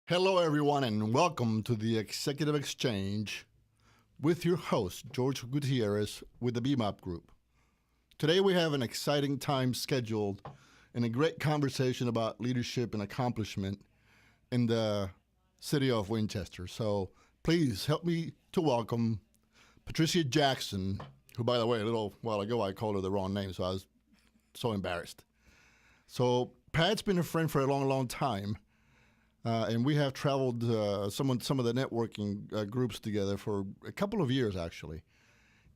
Hello, everyone, and welcome to the Executive Exchange with your host, George Gutierrez with the BMAP Group. Today, we have an exciting time scheduled and a great conversation about leadership and accomplishment in the city of Winchester. So please help me to welcome Patricia Jackson, who, by the way, a little while ago I called her the wrong name, so I was so embarrassed. So Pat's been a friend for a long, long time. And we have traveled some of the networking groups together for a couple of years, actually.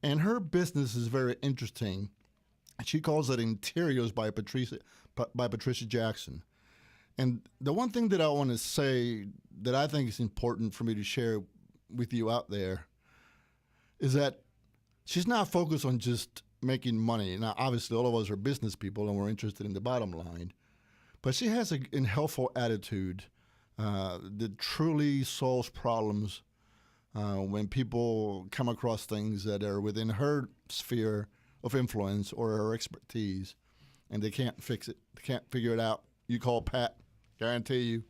And her business is very interesting. She calls it Interiors by Patricia Jackson. And the one thing that I want to say that I think is important for me to share with you out there is that she's not focused on just making money. Now, obviously, all of us are business people and we're interested in the bottom line. But she has a helpful attitude that truly solves problems when people come across things that are within her sphere of influence or her expertise, and they can't fix it, they can't figure it out. You call Pat, guarantee you,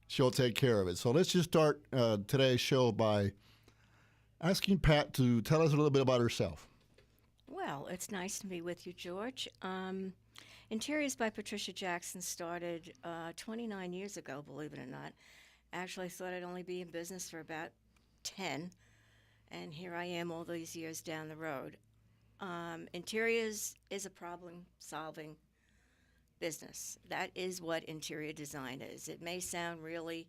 she'll take care of it. So let's just start today's show by asking Pat to tell us a little bit about herself. Well, it's nice to be with you, George. Interiors by Patricia Jackson started 29 years ago, believe it or not. Actually, I thought I'd only be in business for about 10, and here I am all these years down the road. Interiors is a problem solving business. That is what interior design is. It may sound really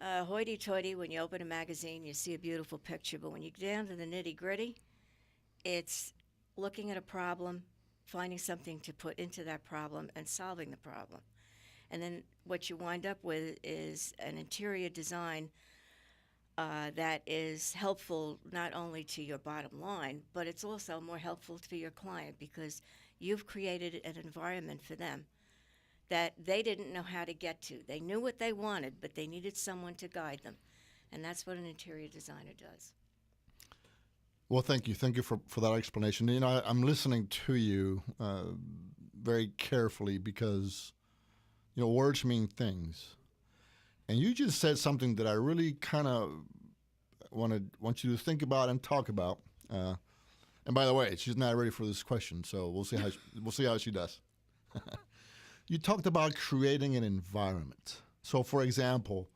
hoity toity when you open a magazine, you see a beautiful picture, but when you get down to the nitty gritty, it's looking at a problem, finding something to put into that problem, and solving the problem. And then what you wind up with is an interior design that is helpful not only to your bottom line, but it's also more helpful to your client because you've created an environment for them that they didn't know how to get to. They knew what they wanted, but they needed someone to guide them. And that's what an interior designer does. Well, thank you. Thank you for that explanation. You know, I'm listening to you very carefully because, you know, words mean things. And you just said something that I really kind of want you to think about and talk about. And by the way, she's not ready for this question, so we'll see how she does. You talked about creating an environment. So, for example,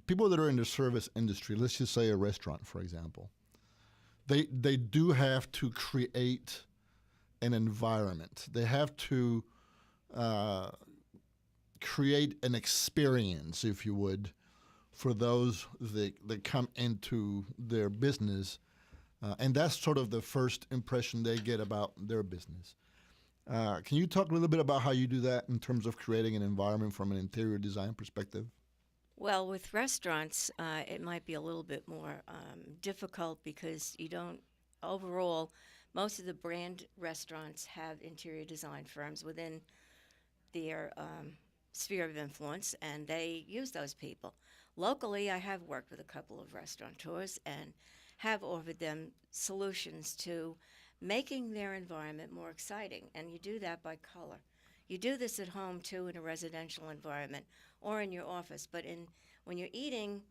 people that are in the service industry, let's just say a restaurant, for example, they do have to create an environment. They have to create an experience, if you would, for those that come into their business. And that's sort of the first impression they get about their business. Can you talk a little bit about how you do that in terms of creating an environment from an interior design perspective? Well, with restaurants, it might be a little bit more difficult because you don't, overall, most of the brand restaurants have interior design firms within their sphere of influence, and they use those people. Locally, I have worked with a couple of restaurateurs and have offered them solutions to making their environment more exciting, and you do that by color. You do this at home too in a residential environment or in your office, but when you're eating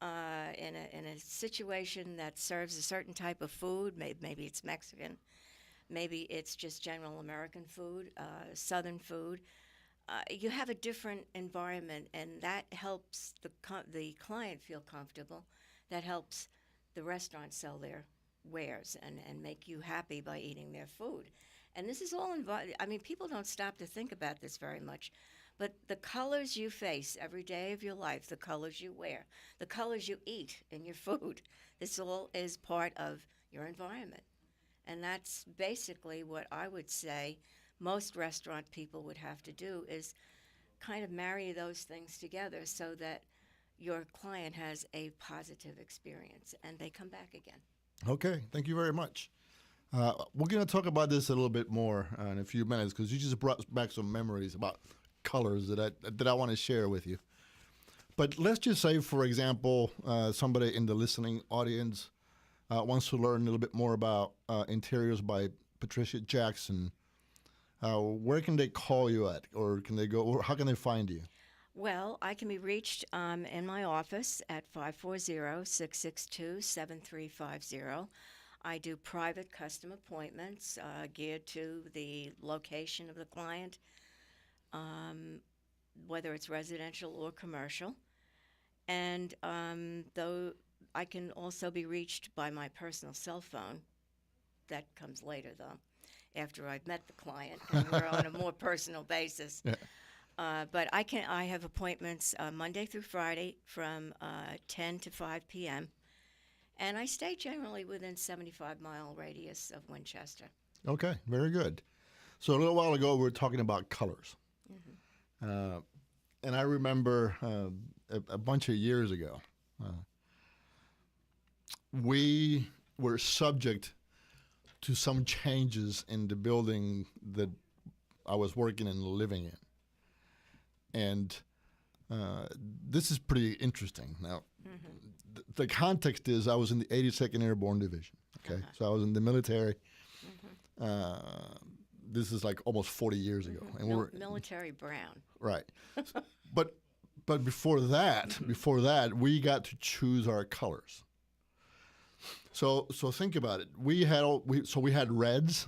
in a situation that serves a certain type of food, maybe it's Mexican, maybe it's just general American food, Southern food, you have a different environment, and that helps the client feel comfortable. That helps the restaurant sell their wares and make you happy by eating their food. And this is all I mean, people don't stop to think about this very much, but the colors you face every day of your life, the colors you wear, the colors you eat in your food, this all is part of your environment. And that's basically what I would say most restaurant people would have to do is kind of marry those things together so that your client has a positive experience and they come back again. Okay, thank you very much. We're going to talk about this a little bit more in a few minutes because you just brought back some memories about colors that I want to share with you. But let's just say, for example, somebody in the listening audience wants to learn a little bit more about Interiors by Patricia Jackson. Where can they call you at, or can they go, or how can they find you? Well, I can be reached in my office at 540-662-7350. I do private custom appointments geared to the location of the client, um, whether it's residential or commercial. And though I can also be reached by my personal cell phone. That comes later, though, after I've met the client and we're on a more personal basis. Yeah. But I have appointments Monday through Friday from 10 to 5 p.m. And I stay generally within 75-mile radius of Winchester. Okay, very good. So a little while ago, we were talking about colors. And I remember a bunch of years ago, we were subject to some changes in the building that I was working and living in. And this is pretty interesting. Now, the context is I was in the 82nd Airborne Division. Okay, so I was in the military. This is like almost 40 years ago, and Military Brown. right. But before that, we got to choose our colors. So think about it. We had reds.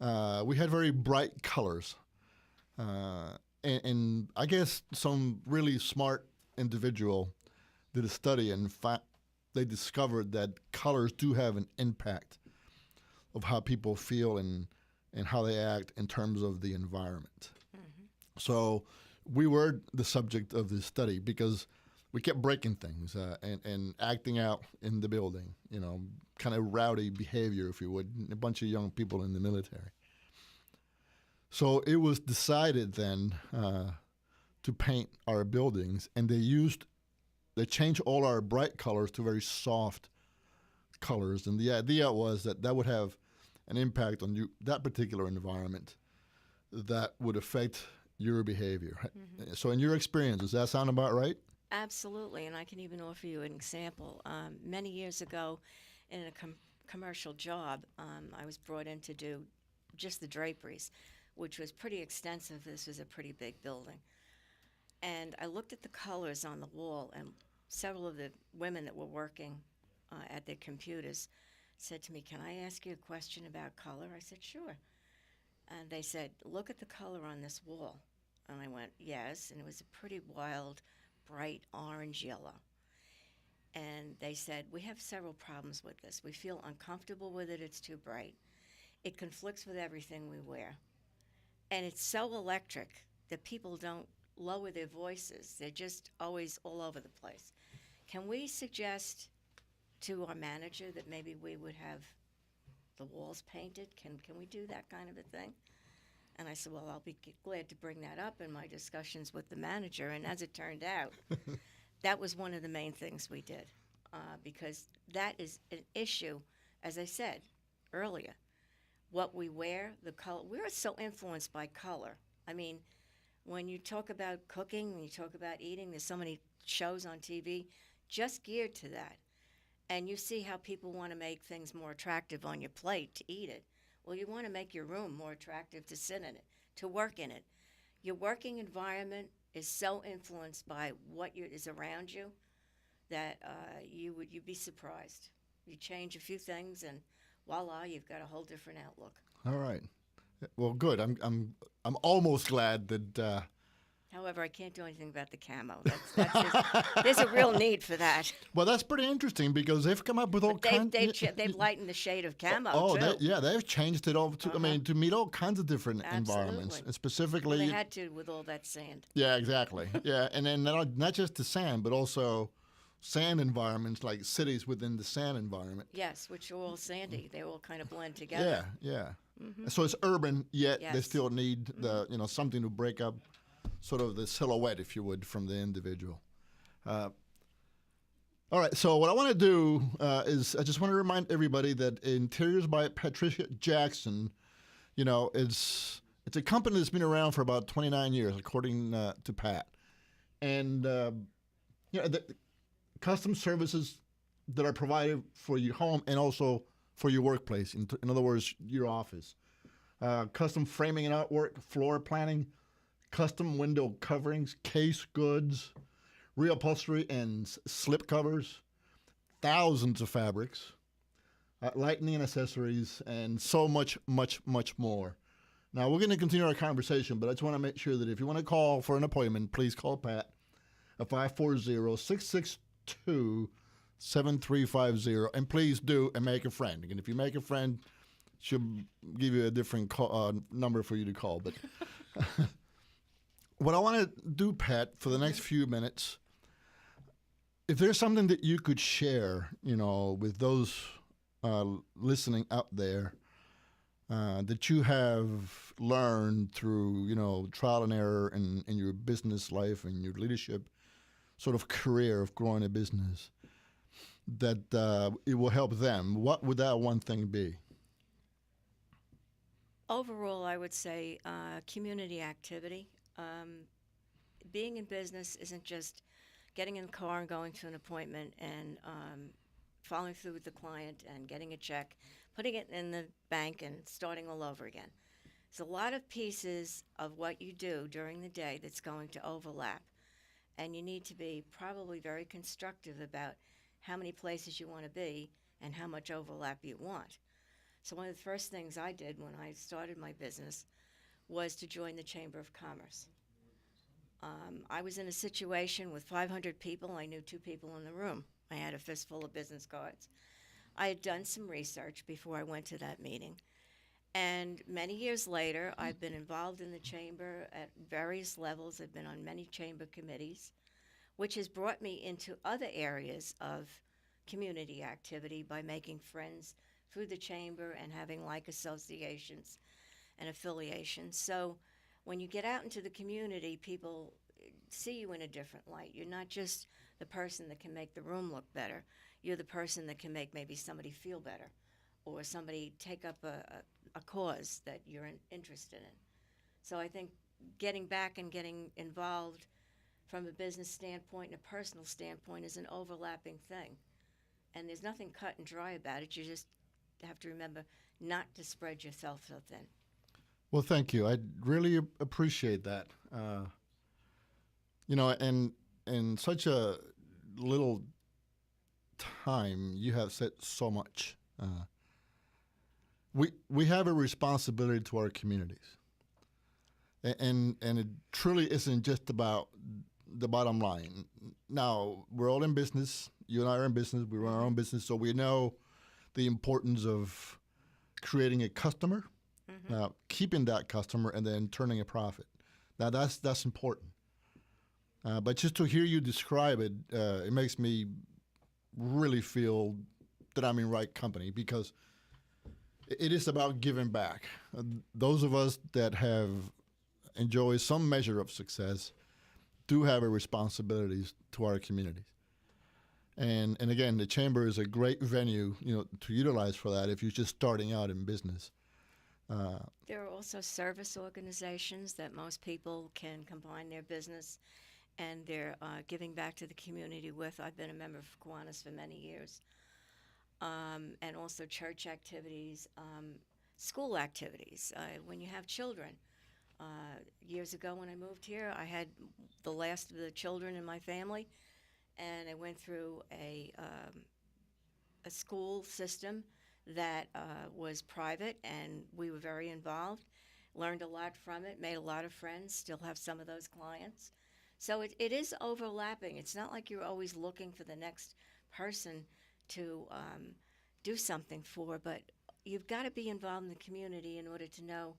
We had very bright colors. And I guess some really smart individual did a study and they discovered that colors do have an impact of how people feel and how they act in terms of the environment. So we were the subject of this study because we kept breaking things and acting out in the building, kind of rowdy behavior, if you would, a bunch of young people in the military. So it was decided then to paint our buildings, and they changed all our bright colors to very soft colors. And the idea was that would have an impact on that particular environment that would affect your behavior. So in your experience, does that sound about right? Absolutely, and I can even offer you an example. Many years ago, in a commercial job, I was brought in to do just the draperies, which was pretty extensive. This was a pretty big building. And I looked at the colors on the wall, and several of the women that were working at their computers said to me, "Can I ask you a question about color?" I said, "Sure." And they said, "Look at the color on this wall." And I went, "Yes." And it was a pretty wild, bright orange yellow. And they said, "We have several problems with this. We feel uncomfortable with it. It's too bright. It conflicts with everything we wear. And it's so electric that people don't lower their voices. They're just always all over the place. Can we suggest to our manager that maybe we would have the walls painted? Can we do that kind of a thing?" And I said, "Well, I'll be glad to bring that up in my discussions with the manager." And as it turned out, that was one of the main things we did, because that is an issue, as I said earlier. What we wear, the color, we're so influenced by color. I mean, when you talk about cooking, when you talk about eating, there's so many shows on TV just geared to that. And you see how people want to make things more attractive on your plate to eat it. Well, you want to make your room more attractive to sit in it, to work in it. Your working environment is so influenced by what is around you that you'd be surprised. You change a few things, and voila, you've got a whole different outlook. All right. Well, good. I'm almost glad that. However, I can't do anything about the camo. There's a real need for that. Well, that's pretty interesting because they've come up with all kinds. They've lightened the shade of camo too. They've changed it all to meet all kinds of different environments, and specifically. Well, they had to with all that sand. Yeah, exactly. Yeah, and then not just the sand, but also sand environments like cities within the sand environment. Yes, which are all sandy. They all kind of blend together. Yeah. So it's urban, yet Yes. they still need something to break up sort of the silhouette, if you would, from the individual. All right, so what I want to do is I just want to remind everybody that Interiors by Patricia Jackson, it's a company that's been around for about 29 years, according to Pat. And, the custom services that are provided for your home and also for your workplace, in other words, your office. Custom framing and artwork, floor planning, custom window coverings, case goods, reupholstery and slip covers, thousands of fabrics, lightning and accessories, and so much, much, much more. Now, we're going to continue our conversation, but I just want to make sure that if you want to call for an appointment, please call Pat at 540-662-7350. And please do and make a friend. And if you make a friend, she'll give you a different number for you to call. But what I want to do, Pat, for the next few minutes, if there's something that you could share, with those listening out there, that you have learned through, trial and error in your business life and your leadership sort of career of growing a business, that it will help them, what would that one thing be? Overall, I would say community activity. Being in business isn't just getting in the car and going to an appointment and following through with the client and getting a check, putting it in the bank and starting all over again. There's a lot of pieces of what you do during the day that's going to overlap. And you need to be probably very constructive about how many places you want to be and how much overlap you want. So one of the first things I did when I started my business was to join the Chamber of Commerce. I was in a situation with 500 people. I knew 2 people in the room. I had a fistful of business cards. I had done some research before I went to that meeting. And many years later, I've been involved in the chamber at various levels. I've been on many chamber committees, which has brought me into other areas of community activity by making friends through the chamber and having like associations and affiliations. So when you get out into the community, people see you in a different light. You're not just the person that can make the room look better. You're the person that can make maybe somebody feel better or somebody take up a cause that you're interested in. So I think getting back and getting involved from a business standpoint and a personal standpoint is an overlapping thing. And there's nothing cut and dry about it. You just have to remember not to spread yourself so thin. Well, thank you. I really appreciate that. And in such a little time, you have said so much. We have a responsibility to our communities, and it truly isn't just about the bottom line. Now, we're all in business. You and I are in business. We run our own business, so we know the importance of creating a customer, keeping that customer, and then turning a profit. Now, that's important. But just to hear you describe it, it makes me really feel that I'm in right company, because it is about giving back. Those of us that have enjoyed some measure of success do have a responsibility to our communities. And again, the chamber is a great venue, to utilize for that if you're just starting out in business. There are also service organizations that most people can combine their business and their giving back to the community with. I've been a member of Kiwanis for many years. And also church activities, school activities. When you have children, years ago when I moved here, I had the last of the children in my family, and I went through a school system that was private, and we were very involved, learned a lot from it, made a lot of friends, still have some of those clients. So it is overlapping. It's not like you're always looking for the next person to do something for, but you've got to be involved in the community in order to know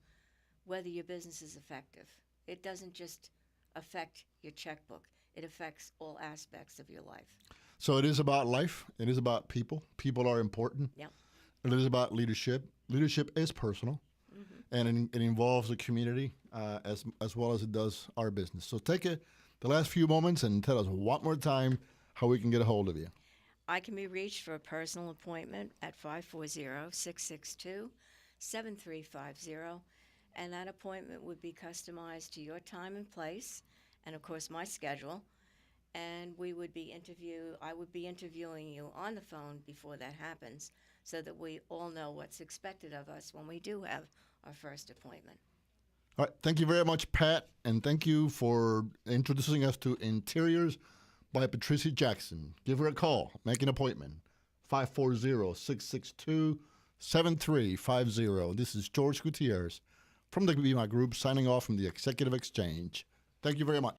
whether your business is effective. It doesn't just affect your checkbook. It affects all aspects of your life. So it is about life. It is about people. People are important. Yeah. It is about leadership. Leadership is personal, and it involves the community as well as it does our business. So take the last few moments and tell us one more time how we can get a hold of you. I can be reached for a personal appointment at 540-662-7350, and that appointment would be customized to your time and place, and of course my schedule. And I would be interviewing you on the phone before that happens, so that we all know what's expected of us when we do have our first appointment. All right. Thank you very much, Pat. And thank you for introducing us to Interiors by Patricia Jackson. Give her a call. Make an appointment. 540-662-7350. This is George Gutierrez from the BMI Group signing off from the Executive Exchange. Thank you very much.